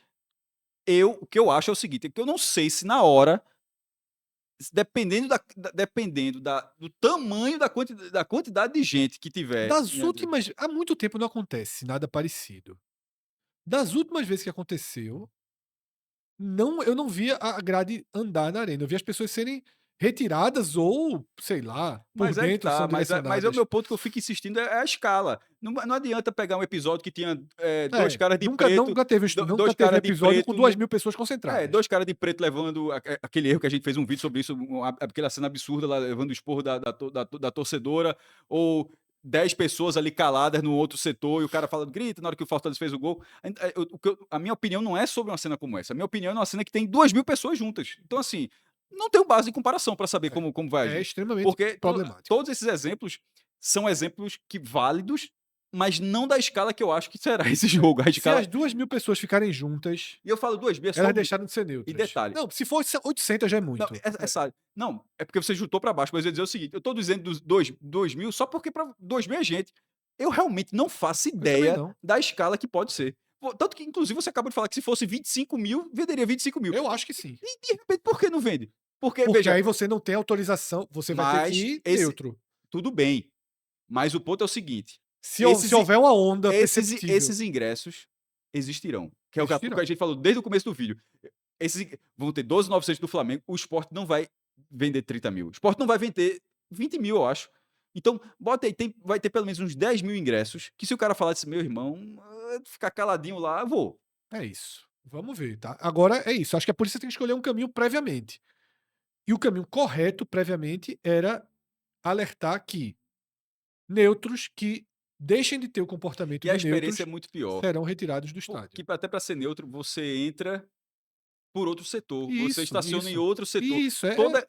o que eu acho é o seguinte, é que eu não sei se na hora, do tamanho da quantidade de gente que tiver, das últimas, há muito tempo não acontece nada parecido. Das últimas vezes que aconteceu, eu não via a grade andar na arena, eu via as pessoas serem retiradas ou, sei lá, por mas é que dentro são tá, mas é o direcionadas. meu ponto que eu fico insistindo é a escala. Não adianta pegar um episódio que tinha, 2 É, caras de preto, nunca dois teve um cara de episódio com preto 2.000 pessoas concentradas. 2 caras de preto levando aquele erro que a gente fez um vídeo sobre isso, aquela cena absurda lá, levando o esporro da torcedora, ou 10 pessoas ali caladas no outro setor e o cara falando, grita na hora que o Fortaleza fez o gol. A minha opinião não é sobre uma cena como essa. A minha opinião é uma cena que tem 2.000 pessoas juntas. Então, assim, não tenho base de comparação para saber É, como vai é agir. extremamente Porque problemático. todos esses exemplos são exemplos que válidos, mas não da escala que eu acho que será esse É. jogo. A Se escala. as 2.000 pessoas ficarem juntas, E eu falo 2.000, é só elas um. deixaram de ser E neutras. detalhe, Não, se for 800 já é não, muito. sabe, não, é porque você juntou pra baixo, mas eu ia dizer o seguinte, eu tô dizendo dos 2.000 só porque pra 2.000 é gente. Eu realmente não faço Eu também ideia não. da escala que pode ser. Tanto que, inclusive, você acabou de falar que se fosse 25.000, venderia 25.000. Eu acho que sim. E, de repente, por que não vende? Porque, Porque veja, aí você não tem autorização, você vai ter que mas ir neutro. tudo bem, mas o ponto é o seguinte, Se houver uma onda perceptível, esses ingressos existirão, que é o que a existirão. gente falou desde o começo do vídeo. Vão ter 12.900 do Flamengo, o Sport não vai vender 30.000. O Sport não vai vender 20.000, eu acho. Então, bota aí, vai ter pelo menos uns 10.000 ingressos, que se o cara falar desse, meu irmão, ficar caladinho lá, eu vou. É isso. Vamos ver, tá? Agora é isso, acho que a polícia tem que escolher um caminho previamente. E o caminho correto previamente era alertar que neutros que deixem de ter o comportamento E a de experiência é neutros muito pior, serão retirados do estádio. porque até para ser neutro, você entra por outro setor, você Isso, estaciona em isso. outro setor. Isso,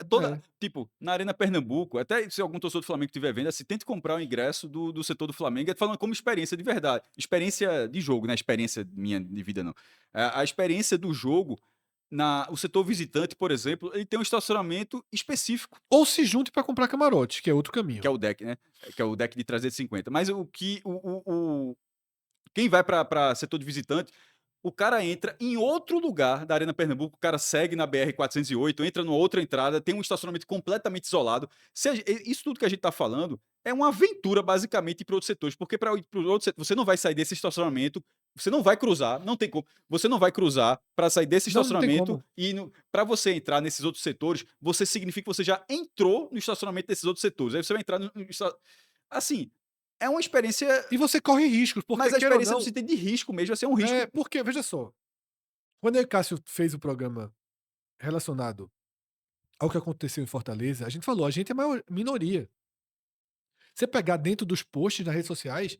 Toda é. tipo, na Arena Pernambuco, até se algum torcedor do Flamengo estiver vendo, assim, tente comprar o ingresso do setor do Flamengo, falando como experiência de verdade, experiência de jogo, não é experiência minha de vida não. A experiência do jogo, o setor visitante, por exemplo, ele tem um estacionamento específico, Ou se junte para comprar camarote, que é outro que é caminho. o deck, né, que é o deck de 350. Mas o que quem vai para setor de visitante, o cara entra em outro lugar da Arena Pernambuco, o cara segue na BR-408, entra numa outra entrada, tem um estacionamento completamente isolado. Isso tudo que a gente está falando é uma aventura, basicamente, ir para outros setores, porque para ir para outro setor, você não vai sair desse estacionamento, você não vai cruzar, não tem como, você não vai cruzar para sair desse Não, não tem estacionamento como. e para você entrar nesses outros setores, você significa que você já entrou no estacionamento desses outros setores. Aí você vai entrar assim, é uma experiência, E você corre riscos, porque mas a queira ou experiência no não, sentido de risco mesmo, vai ser um risco. porque veja só, quando eu e Cássio fez o programa relacionado ao que aconteceu em Fortaleza, a gente falou, a gente é minoria. Você pegar dentro dos posts nas redes sociais,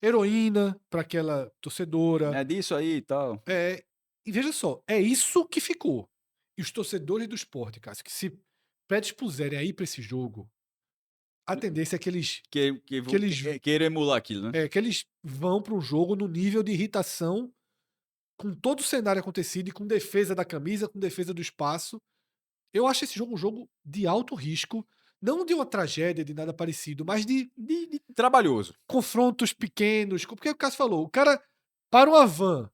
heroína para aquela torcedora, É disso aí e tal. e veja só, é isso que ficou. E os torcedores do esporte, Cássio, que se predispuserem a ir para esse jogo, a tendência é que eles Queira emular aquilo, né. que eles vão para um jogo no nível de irritação, com todo o cenário acontecido e com defesa da camisa, com defesa do espaço. Eu acho esse jogo um jogo de alto risco, não de uma tragédia, de nada parecido, mas de De trabalhoso. confrontos pequenos. Porque o Cássio falou, o cara para uma van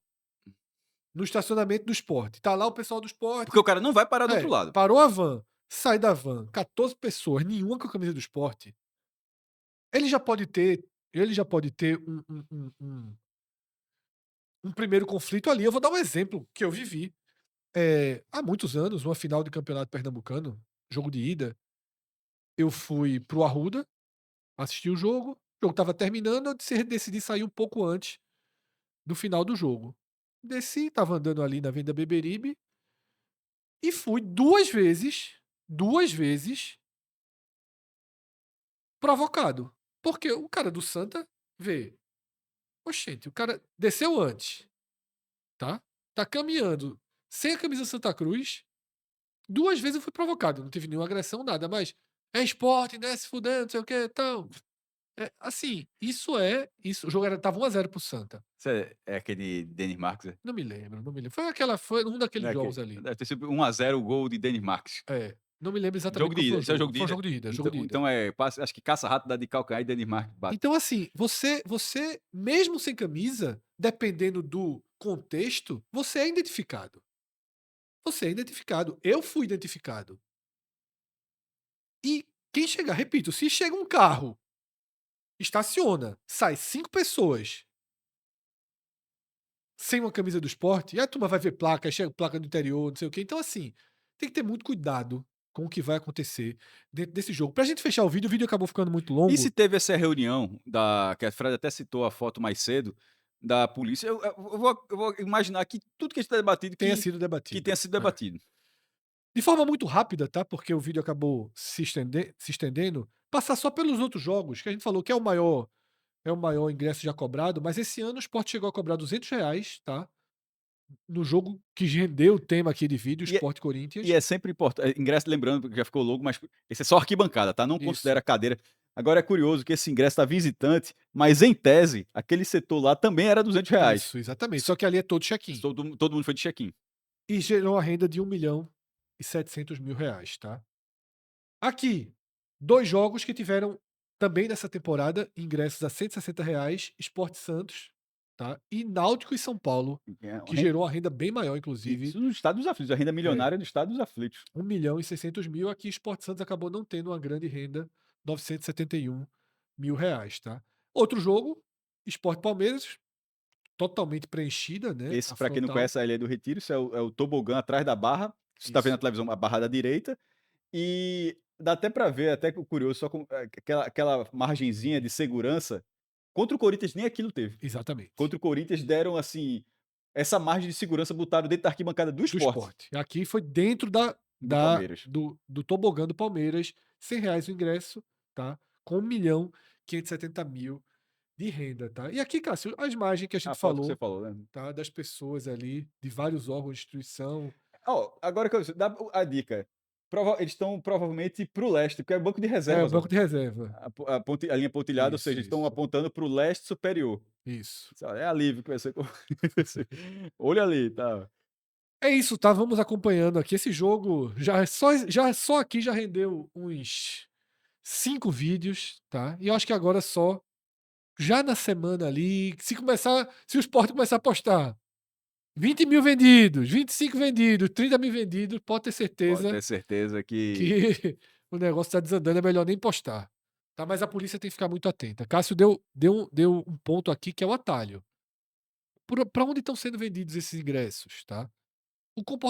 no estacionamento do esporte. Tá lá o pessoal do Porque esporte. o cara não vai parar do outro lado. Parou a van, sai da van, 14 pessoas, nenhuma com a camisa do esporte. Ele já pode ter, ele já pode ter um primeiro conflito ali. Eu vou dar um exemplo que eu vivi. Há muitos anos, uma final de campeonato pernambucano, jogo de ida, eu fui pro Arruda, assisti o jogo estava terminando, eu decidi sair um pouco antes do final do jogo. Desci, estava andando ali na Venda Beberibe e fui duas vezes provocado. Porque o cara do Santa vê, oxente, o cara desceu antes, tá? Tá caminhando sem a camisa Santa Cruz. Duas vezes eu fui provocado, não tive nenhuma agressão, nada, mas é esporte, né? Se fudendo, não sei o que, então. Assim, isso. O jogo tava 1-0 pro Santa. Isso é aquele Denis Marques, é? Não me lembro, não me lembro. Foi um Não daqueles é que jogos ali. deve ter sido 1-0 o gol de Denis Marques. Não me lembro exatamente Jogo de qual foi ida, o isso é jogo. jogo de Foi um ida? jogo de ida, jogo Então de ida. então é passe, acho que caça-rato dá de calcanhar e Denis Marques bate. Então, assim, você mesmo sem camisa, dependendo do contexto, você é identificado. Você é identificado. Eu fui identificado. E quem chegar, repito, se chega um carro, estaciona, sai 5 pessoas sem uma camisa do esporte, e a turma vai ver placa, chega placa do interior, não sei o quê. Então, assim, tem que ter muito cuidado com o que vai acontecer dentro desse jogo. Pra gente fechar o vídeo acabou ficando muito E se longo. teve essa reunião que a Fred até citou a foto mais cedo, da polícia, eu vou imaginar que tudo que a gente tá debatido Tenha que sido tenha debatido. sido É. debatido. De forma muito rápida, tá? Porque o vídeo acabou se estendendo, passar só pelos outros jogos, que a gente falou que é o maior ingresso já cobrado, mas esse ano o Sport chegou a cobrar R$ 200, tá? No jogo que rendeu o tema aqui de vídeo, E Sport E Corinthians. é sempre importante, ingresso, lembrando, porque já ficou logo, mas esse é só arquibancada, tá, não Isso. considera cadeira. Agora é curioso que esse ingresso tá visitante, mas em tese, aquele setor lá também era R$ 200. Isso, exatamente. S Só que ali é todo check-in. todo mundo foi de check-in. E gerou a renda de 1.700.000 reais, tá? Aqui, 2 jogos que tiveram também nessa temporada ingressos a R$ 160, Sport Santos, tá? E Náutico e São Paulo, É que uma ren gerou a renda bem maior, inclusive, Isso no estado dos aflitos, a renda é, milionária do estado dos aflitos. 1.600.000. Aqui, Sport Santos acabou não tendo uma grande renda, R$ 971.000, tá? Outro jogo, Sport Palmeiras, totalmente preenchida, né? Esse, A pra quem não frontal. conhece a Ilha do Retiro, isso é o tobogã atrás da barra, você tá vendo na Isso, televisão a barra da direita, e dá até pra ver, até curioso, só com aquela margenzinha de segurança, contra o Corinthians nem aquilo teve. exatamente. Contra o Corinthians deram, assim, essa margem de segurança botaram dentro da arquibancada do do Sport, Sport. Aqui foi dentro da do da Palmeiras. do tobogã do Palmeiras, R$ 100 o ingresso, tá, com 1.570.000 de renda, tá. E aqui, Cássio, as margens que a A gente foto que você falou, falou, né. tá, das pessoas ali, de vários órgãos de instituição. Ó, agora que eu dá a dica, eles estão provavelmente para o leste, porque é banco de É, o reservas, ó. banco de reserva. A linha pontilhada, ou seja, Isso, eles estão isso, apontando para o leste superior. isso. É alívio que vai ser. Olha ali, tá. É isso, tá, vamos acompanhando aqui. Esse jogo já só aqui já rendeu uns 5 vídeos, tá, e eu acho que agora só já na semana ali, se o Sport começar a postar 20.000 vendidos, 25 vendidos, 30.000 vendidos, pode ter Pode certeza ter certeza que que o negócio tá desandando, é melhor nem postar, tá, mas a polícia tem que ficar muito atenta. Cássio deu um ponto aqui que é o atalho. Pra onde estão sendo vendidos esses ingressos, tá?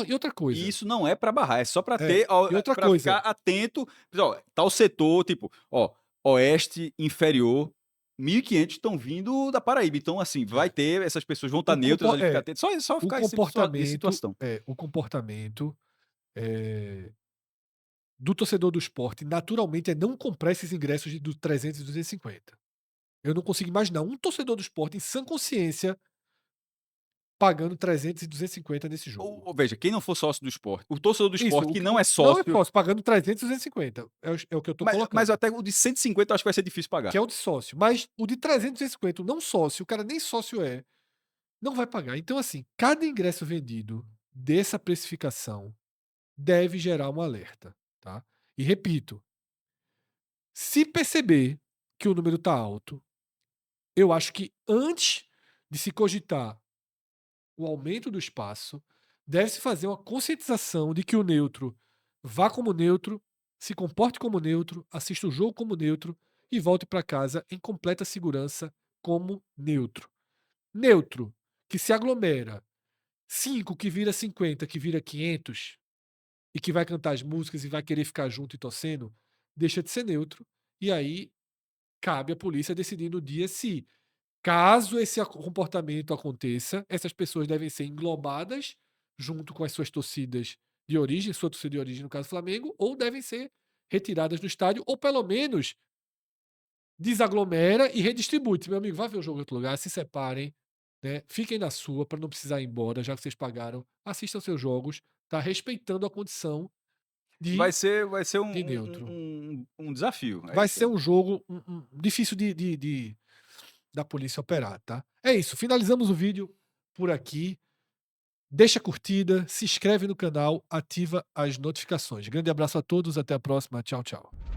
E outra e coisa, isso não é para barrar, é só para é, ter, ó, e outra pra ficar coisa, atento. Ó, tal setor, tipo, ó, oeste inferior, 1.500 estão vindo da Paraíba, então, assim, vai é, ter essas pessoas vão estar o neutras compo ali, ficar é, atento, só o ficar em comportamento situação. o comportamento, eh, do torcedor do Sport, naturalmente, é não comprar esses ingressos do 300 e 250. Eu não consigo imaginar um torcedor do Sport em sã consciência pagando 300 e 250 nesse jogo. Ou veja, quem não for sócio do Sport, o torcedor do Isso, Sport que não é não é sócio, sócio, pagando 300 e 250, é o que eu tô mas colocando, até o de 150 eu acho que vai ser difícil que pagar. é o de sócio. Mas o de 300 e 250, o não sócio, o cara nem sócio é, não vai pagar. Então, assim, cada ingresso vendido dessa precificação deve gerar um alerta, tá? E repito, se perceber que o número está alto, eu acho que antes de se cogitar o aumento do espaço, deve-se fazer uma conscientização de que o neutro vá como neutro, se comporte como neutro, assista o jogo como neutro e volte para casa em completa segurança como neutro. Neutro que se aglomera, 5 que vira 50, que vira 500 e que vai cantar as músicas e vai querer ficar junto e torcendo, deixa de ser neutro. E aí cabe à polícia decidir no dia se, caso esse comportamento aconteça, essas pessoas devem ser englobadas junto com as suas torcidas de origem, sua torcida de origem, no caso Flamengo, ou devem ser retiradas do estádio, ou pelo menos desaglomera e redistribui. Meu amigo, vai ver o jogo em outro lugar, se separem, né? Fiquem na sua para não precisar ir embora, já que vocês pagaram, assistam seus jogos, tá? Respeitando a condição Vai de, ser de neutro. um desafio, é Vai isso ser aí. um jogo difícil da polícia operar, tá? É isso, finalizamos o vídeo por aqui. Deixa a curtida, se inscreve no canal, ativa as notificações. Grande abraço a todos, até a próxima. Tchau, tchau.